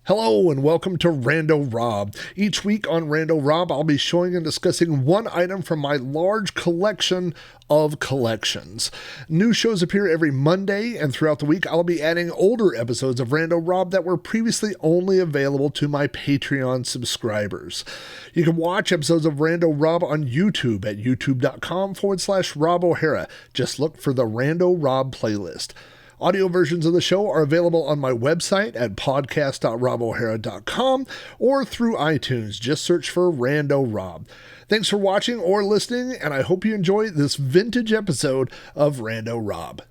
Hello and welcome to Rando Rob. Each week on Rando Rob, I'll be showing and discussing one item from my large collection of collections. New shows appear every Monday, and throughout the week, I'll be adding older episodes of Rando Rob that were previously only available to my Patreon subscribers. You can watch episodes of Rando Rob on YouTube at youtube.com/Rob O'Hara. Just look for the Rando Rob playlist. Audio versions of the show are available on my website at podcast.robohara.com or through iTunes. Just search for Rando Rob. Thanks for watching or listening, and I hope you enjoy this vintage episode of Rando Rob.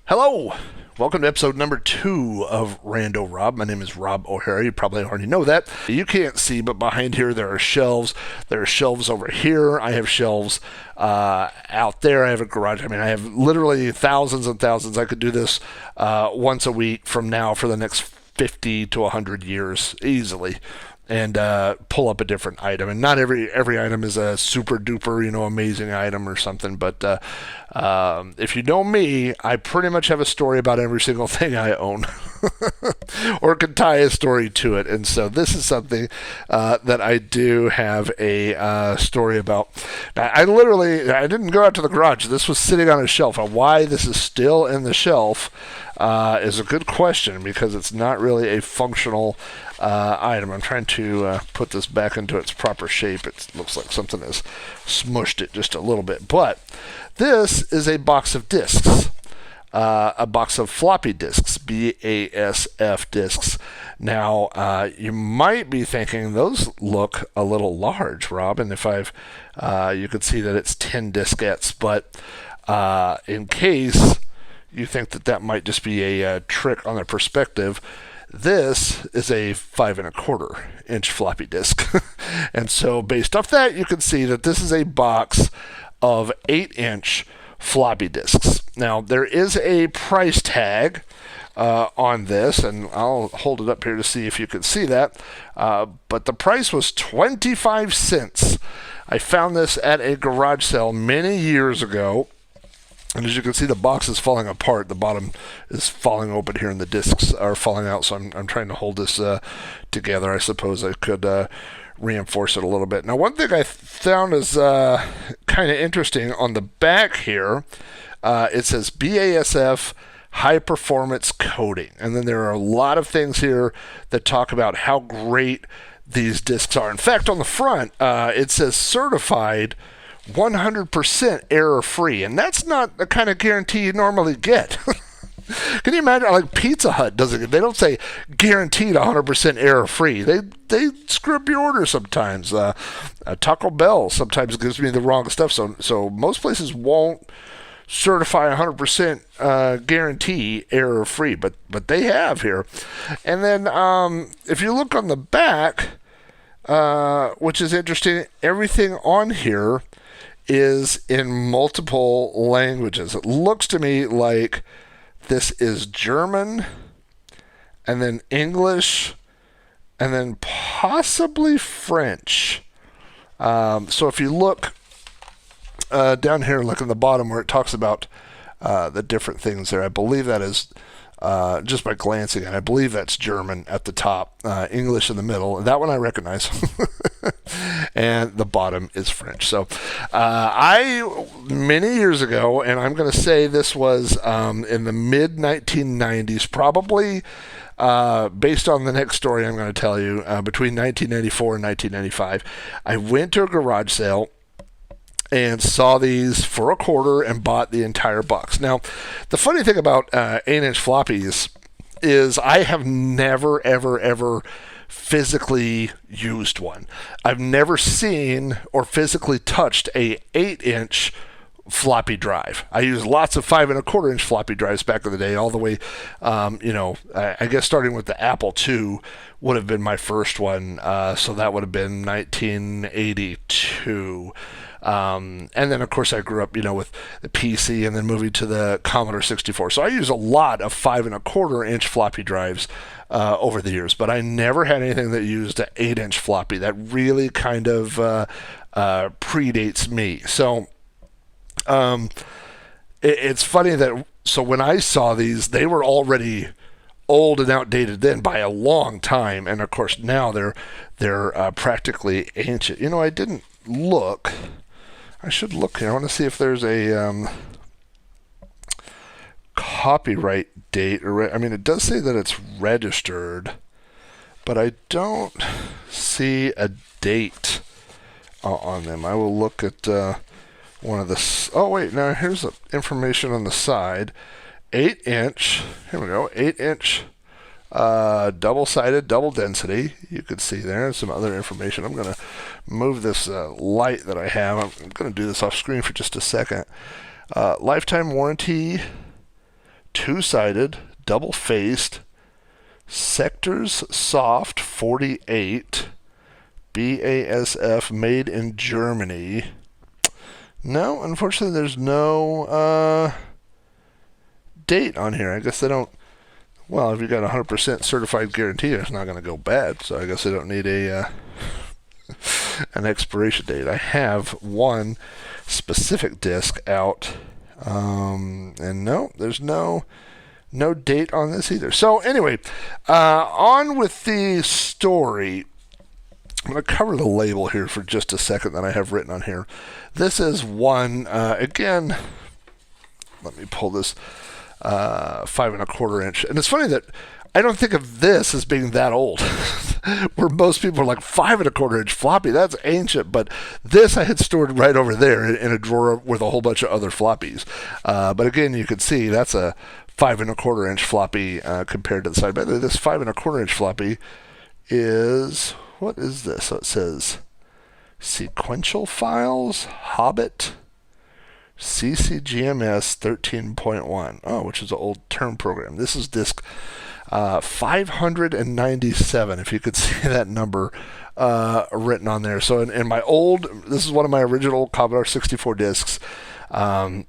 Hello! Welcome to episode number 2 of Rando Rob. My name is Rob O'Hara. You probably already know that. You can't see, but behind here there are shelves. There are shelves over here. I have shelves out there. I have a garage. I mean, I have literally thousands and thousands. I could do this once a week from now for the next 50 to 100 years easily. And pull up a different item. And not every item is a super duper, amazing item or something. But if you know me, I pretty much have a story about every single thing I own. Or can tie a story to it. And so this is something that I do have a story about. Now, I didn't go out to the garage. This was sitting on a shelf. And why this is still in the shelf is a good question, because it's not really a functional item. I'm trying to put this back into its proper shape. It looks like something has smushed it just a little bit. But this is a box of discs. A box of floppy disks, BASF disks. Now, you might be thinking those look a little large, Rob, and if you could see that it's 10 diskettes, but in case you think that might just be a trick on the perspective, this is a 5 1/4 inch floppy disk. And so based off that, you can see that this is a box of 8-inch floppy disks. Now, there is a price tag on this, and I'll hold it up here to see if you can see that. But the price was 25 cents. I found this at a garage sale many years ago. And as you can see, the box is falling apart. The bottom is falling open here, and the discs are falling out. So I'm trying to hold this together. I suppose I could reinforce it a little bit. Now, one thing I found is kind of interesting. On the back here, it says BASF High Performance Coating. And then there are a lot of things here that talk about how great these discs are. In fact, on the front, it says certified 100% error-free, and that's not the kind of guarantee you normally get. Can you imagine? Like Pizza Hut doesn't. They don't say guaranteed 100% error-free. They screw up your order sometimes. Taco Bell sometimes gives me the wrong stuff. So most places won't certify 100% guarantee error-free, but they have here. And then if you look on the back, which is interesting, everything on here is in multiple languages. It looks to me like this is German, and then English, and then possibly French. So if you look down here, look in the bottom where it talks about the different things there, I believe that is, just by glancing at it, I believe that's German at the top, English in the middle. That one I recognize. And the bottom is French. So many years ago, and I'm going to say this was in the mid-1990s, probably based on the next story I'm going to tell you, between 1994 and 1995, I went to a garage sale and saw these for a quarter and bought the entire box. Now, the funny thing about 8-inch floppies is I have never, ever, ever physically used one. I've never seen or physically touched a 8-inch floppy drive. I used lots of 5 1/4 inch floppy drives back in the day, all the way, I guess starting with the Apple II would have been my first one. So that would have been 1982. And then, of course, I grew up, with the PC and then moving to the Commodore 64. So I use a lot of 5 1/4 inch floppy drives over the years, but I never had anything that used an 8-inch floppy. That really kind of predates me. So it's funny that, so when I saw these, they were already old and outdated then by a long time, and of course now they're practically ancient. I didn't look. I should look here. I want to see if there's a copyright date. It does say that it's registered, but I don't see a date on them. I will look at one of the. Oh wait, now here's the information on the side. 8-inch. Here we go. 8-inch. Double-sided, double density. You could see there some other information. I'm going to move this light that I have. I'm going to do this off screen for just a second. Lifetime warranty, two-sided, double-faced, sectors soft 48, BASF, made in Germany. No, unfortunately, there's no date on here. I guess they don't. Well, if you got 100% certified guarantee, it's not going to go bad. So I guess they don't need an expiration date. I have one specific disc out, and no, there's no date on this either. So anyway, on with the story. I'm going to cover the label here for just a second that I have written on here. This is one, again, let me pull this 5 1/4 inch. And it's funny that I don't think of this as being that old, where most people are like 5 1/4 inch floppy. That's ancient, but this I had stored right over there in a drawer with a whole bunch of other floppies. But again, you can see that's a 5 1/4 inch floppy compared to the side. By the way, this 5 1/4 inch floppy is, what is this? So it says sequential files, Hobbit, CCGMS 13.1. Oh, which is an old term program. This is disk 597, if you could see that number written on there. So in my old, this is one of my original Commodore 64 discs. I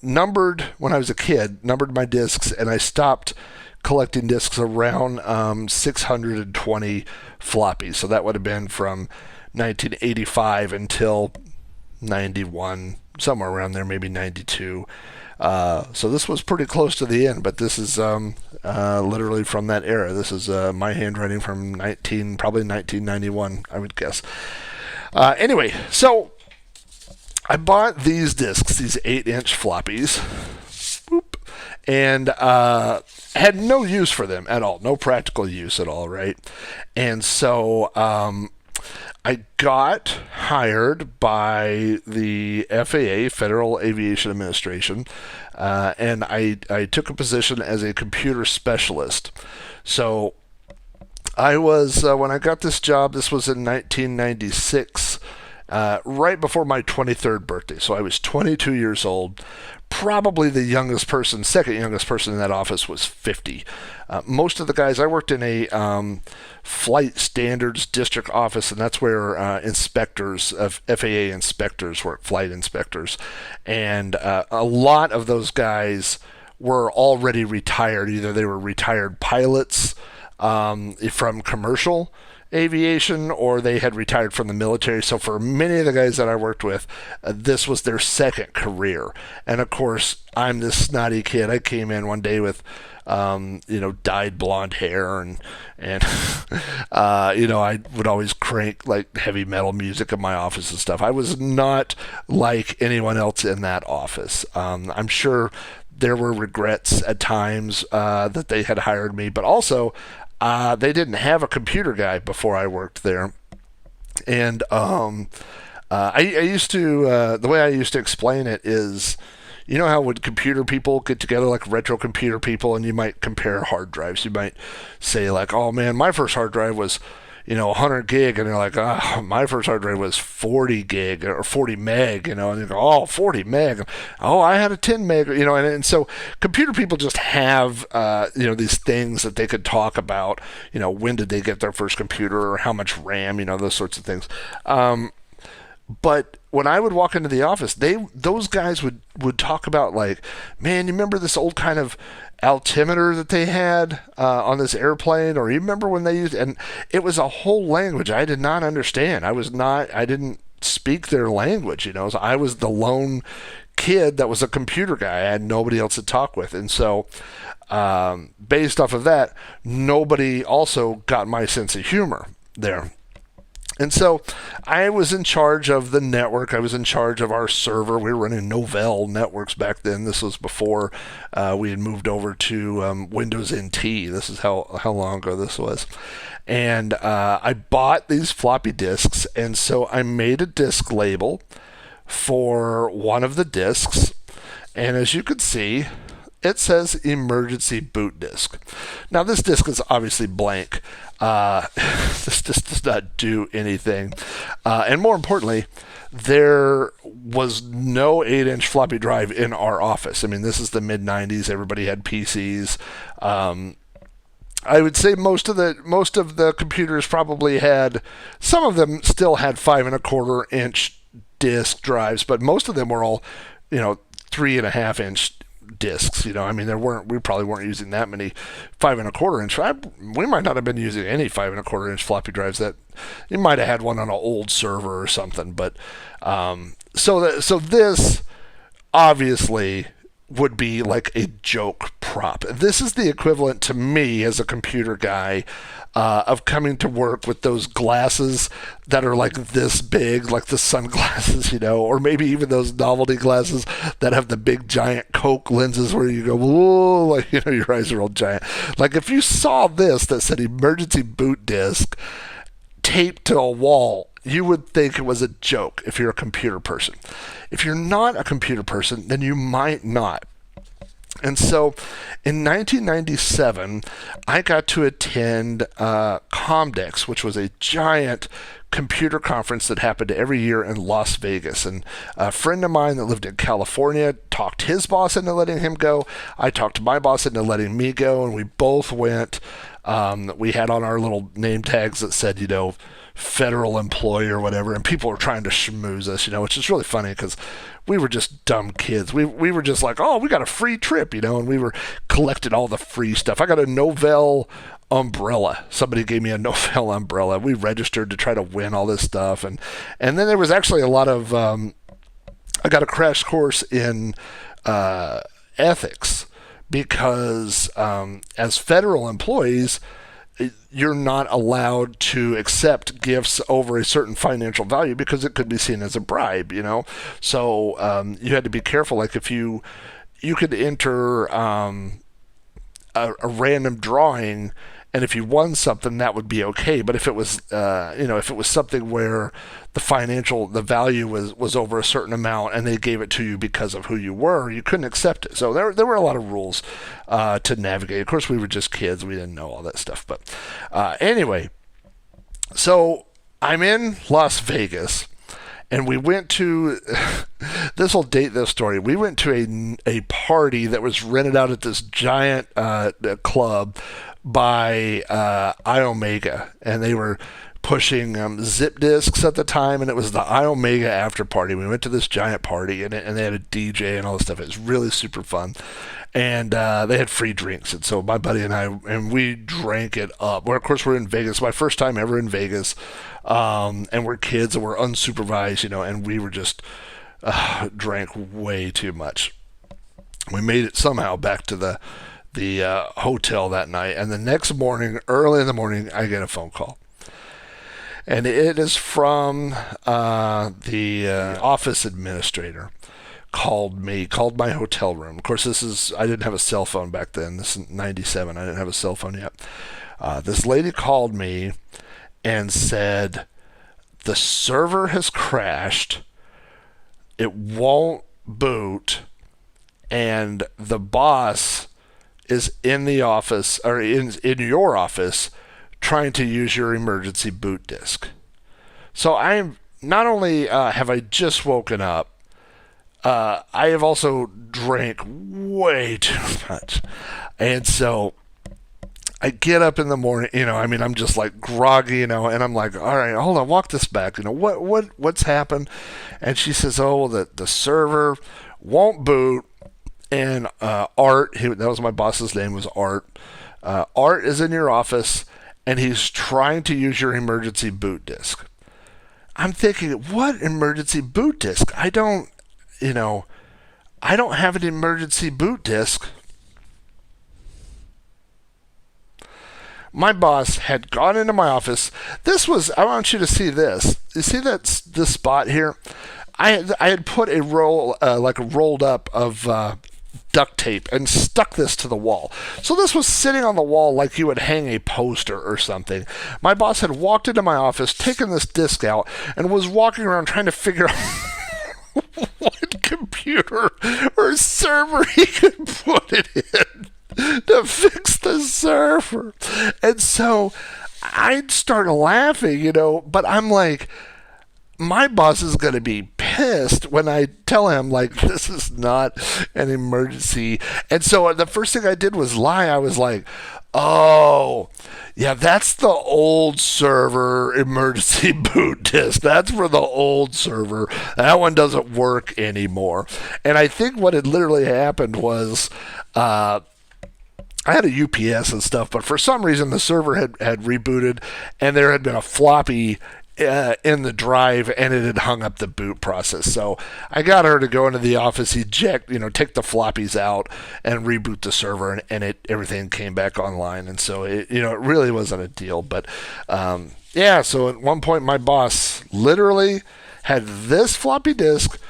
numbered, when I was a kid, numbered my discs, and I stopped collecting discs around 620 floppies. So that would have been from 1985 until 91, somewhere around there, maybe 92. So this was pretty close to the end, but this is literally from that era. This is my handwriting from probably 1991, I would guess. Anyway, so I bought these discs, these 8-inch floppies, and had no use for them at all, no practical use at all, right? And so I got hired by the FAA, Federal Aviation Administration, and I took a position as a computer specialist. So I was, when I got this job, this was in 1996, right before my 23rd birthday. So I was 22 years old. Probably the youngest person, second youngest person in that office was 50. Most of the guys, I worked in a flight standards district office, and that's where inspectors of FAA inspectors work, flight inspectors. And a lot of those guys were already retired. Either they were retired pilots from commercial aviation, or they had retired from the military. So for many of the guys that I worked with, this was their second career. And of course, I'm this snotty kid. I came in one day with dyed blonde hair, and I would always crank like heavy metal music in my office and stuff. I was not like anyone else in that office. I'm sure there were regrets at times that they had hired me, but also they didn't have a computer guy before I worked there. And I used to, the way I used to explain it is, you know how when computer people get together, like retro computer people, and you might compare hard drives. You might say like, oh man, my first hard drive was, 100 gig, and you're like, oh, my first hard drive was 40 gig or 40 meg, and you go, oh, 40 meg. Oh, I had a 10 meg, and so computer people just have, these things that they could talk about, when did they get their first computer, or how much RAM, those sorts of things. But when I would walk into the office, those guys would talk about like, man, you remember this old kind of altimeter that they had on this airplane, or you remember when they used, and it was a whole language I did not understand. I didn't speak their language, so I was the lone kid that was a computer guy. I had nobody else to talk with. And so, based off of that, nobody also got my sense of humor there. And so I was in charge of the network. I was in charge of our server. We were running Novell networks back then. This was before we had moved over to Windows NT. This is how long ago this was. And I bought these floppy disks, and so I made a disk label for one of the disks. And as you could see, it says emergency boot disk. Now, this disk is obviously blank. This disk does not do anything. And more importantly, there was no 8-inch floppy drive in our office. I mean, this is the mid-90s. Everybody had PCs. I would say most of the computers probably had, some of them still had 5.25-inch disk drives, but most of them were all, 3.5-inch discs. I mean, we probably weren't using that many 5.25-inch. We might not have been using any 5.25-inch floppy drives. That you might have had one on an old server or something. But so this obviously would be like a joke prop. This is the equivalent to me as a computer guy of coming to work with those glasses that are like this big, like the sunglasses, or maybe even those novelty glasses that have the big giant Coke lenses where you go, whoa, like, your eyes are all giant. Like if you saw this that said emergency boot disk taped to a wall, you would think it was a joke if you're a computer person. If you're not a computer person, then you might not. And so in 1997, I got to attend Comdex, which was a giant computer conference that happened every year in Las Vegas. And a friend of mine that lived in California talked his boss into letting him go. I talked my boss into letting me go, and we both went. We had on our little name tags that said, federal employee or whatever, and people were trying to schmooze us, which is really funny because we were just dumb kids. We were just like, oh, we got a free trip, and we were collecting all the free stuff. I got a Novell umbrella. Somebody gave me a Novell umbrella. We registered to try to win all this stuff, and then there was actually a lot of I got a crash course in ethics because as federal employees, you're not allowed to accept gifts over a certain financial value because it could be seen as a bribe, So you had to be careful. Like if you could enter a random drawing, and if you won something, that would be okay. But if it was, if it was something where the value was over a certain amount, and they gave it to you because of who you were, you couldn't accept it. So there were a lot of rules to navigate. Of course, we were just kids; we didn't know all that stuff. But anyway, so I'm in Las Vegas, and we went to. This will date this story. We went to a party that was rented out at this giant club by iOmega, and they were pushing zip disks at the time, and it was the iOmega after party. We went to this giant party, and they had a DJ and all this stuff. It was really super fun, and they had free drinks, and so my buddy and we drank it up. Well, of course, we're in Vegas, my first time ever in Vegas, and we're kids and we're unsupervised, and we were just drank way too much. We made it somehow back to the hotel that night, and the next morning, early in the morning, I get a phone call, and it is from the office administrator. Called my hotel room. Of course, I didn't have a cell phone back then. This is 97. I didn't have a cell phone yet. This lady called me and said, the server has crashed. It won't boot, and the boss is in the office, or in your office, trying to use your emergency boot disk. So I'm not only have I just woken up, I have also drank way too much, and so I get up in the morning. I'm just like groggy, and I'm like, all right, hold on, walk this back. What's happened? And she says, oh, the server won't boot. And Art, that was my boss's name, was Art. Art is in your office, and he's trying to use your emergency boot disk. I'm thinking, what emergency boot disk? I don't, I don't have an emergency boot disc. My boss had gone into my office. This was, I want you to see this. You see this spot here? I had put a roll, like a rolled up of duct tape and stuck this to the wall. So this was sitting on the wall like you would hang a poster or something. My boss had walked into my office, taken this disc out, and was walking around trying to figure out what computer or server he could put it in to fix the server. And so I'd start laughing, but I'm like, my boss is going to be pissed when I tell him, like, this is not an emergency. And so the first thing I did was lie. I was like, oh, yeah, that's the old server emergency boot disk. That's for the old server. That one doesn't work anymore. And I think what had literally happened was, I had a UPS and stuff, but for some reason the server had rebooted, and there had been a floppy in the drive, and it had hung up the boot process. So I got her to go into the office, eject, take the floppies out and reboot the server, and everything came back online. And so it really wasn't a deal. But so at one point my boss literally had this floppy disk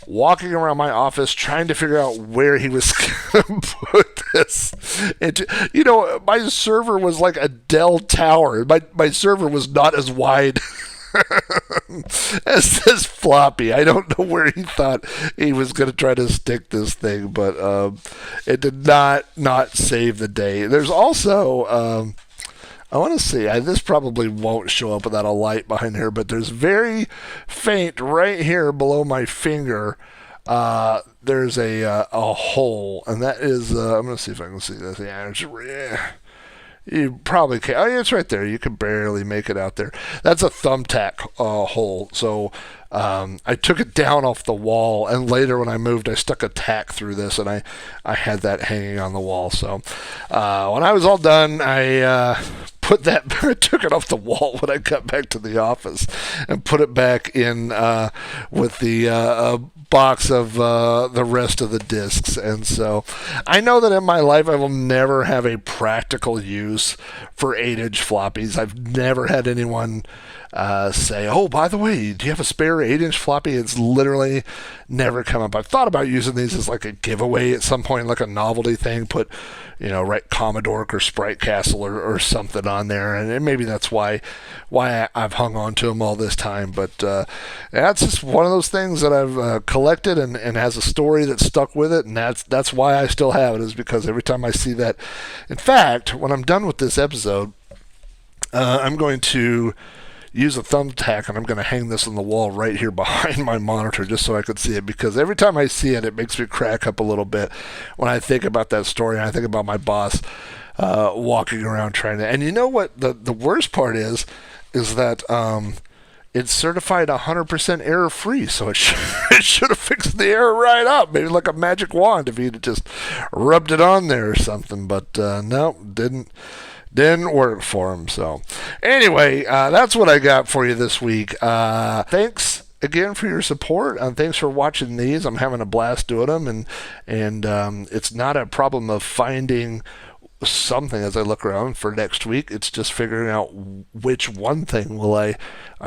walking around my office trying to figure out where he was going to put this. My server was like a Dell tower. My server was not as wide as this floppy. I don't know where he thought he was going to try to stick this thing, but it did not save the day. There's also... I want to see. This probably won't show up without a light behind here, but there's very faint right here below my finger. There's a hole, and that is. I'm going to see if I can see this. Yeah, you probably can't. Oh, yeah, it's right there. You can barely make it out there. That's a thumbtack hole. So I took it down off the wall, and later when I moved, I stuck a tack through this, and I had that hanging on the wall. So when I was all done, I I took it off the wall when I got back to the office and put it back in with the box of the rest of the discs. And so I know that in my life I will never have a practical use for 8-inch floppies. I've never had anyone say, oh, by the way, do you have a spare 8-inch floppy? It's literally never come up. I've thought about using these as like a giveaway at some point, like a novelty thing, put, right, Commodore or Sprite Castle or something on there, and maybe that's why I've hung on to them all this time. But that's just one of those things that I've collected and has a story that stuck with it, and that's why I still have it, is because every time I see that. In fact, when I'm done with this episode, I'm going to use a thumbtack, and I'm going to hang this on the wall right here behind my monitor just so I could see it, because every time I see it, it makes me crack up a little bit when I think about that story, and I think about my boss walking around trying to... And you know what the worst part is that it's certified 100% error-free, so it should have fixed the error right up, maybe like a magic wand if he'd just rubbed it on there or something, but no, didn't work for him. So anyway, that's what I got for you this week. Thanks again for your support, and thanks for watching these. I'm having a blast doing them, and it's not a problem of finding something as I look around for next week. It's just figuring out which one thing will I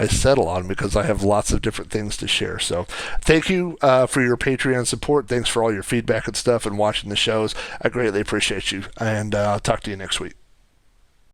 settle on, because I have lots of different things to share. So thank you for your Patreon support. Thanks for all your feedback and stuff and watching the shows. I greatly appreciate you, and I'll talk to you next week.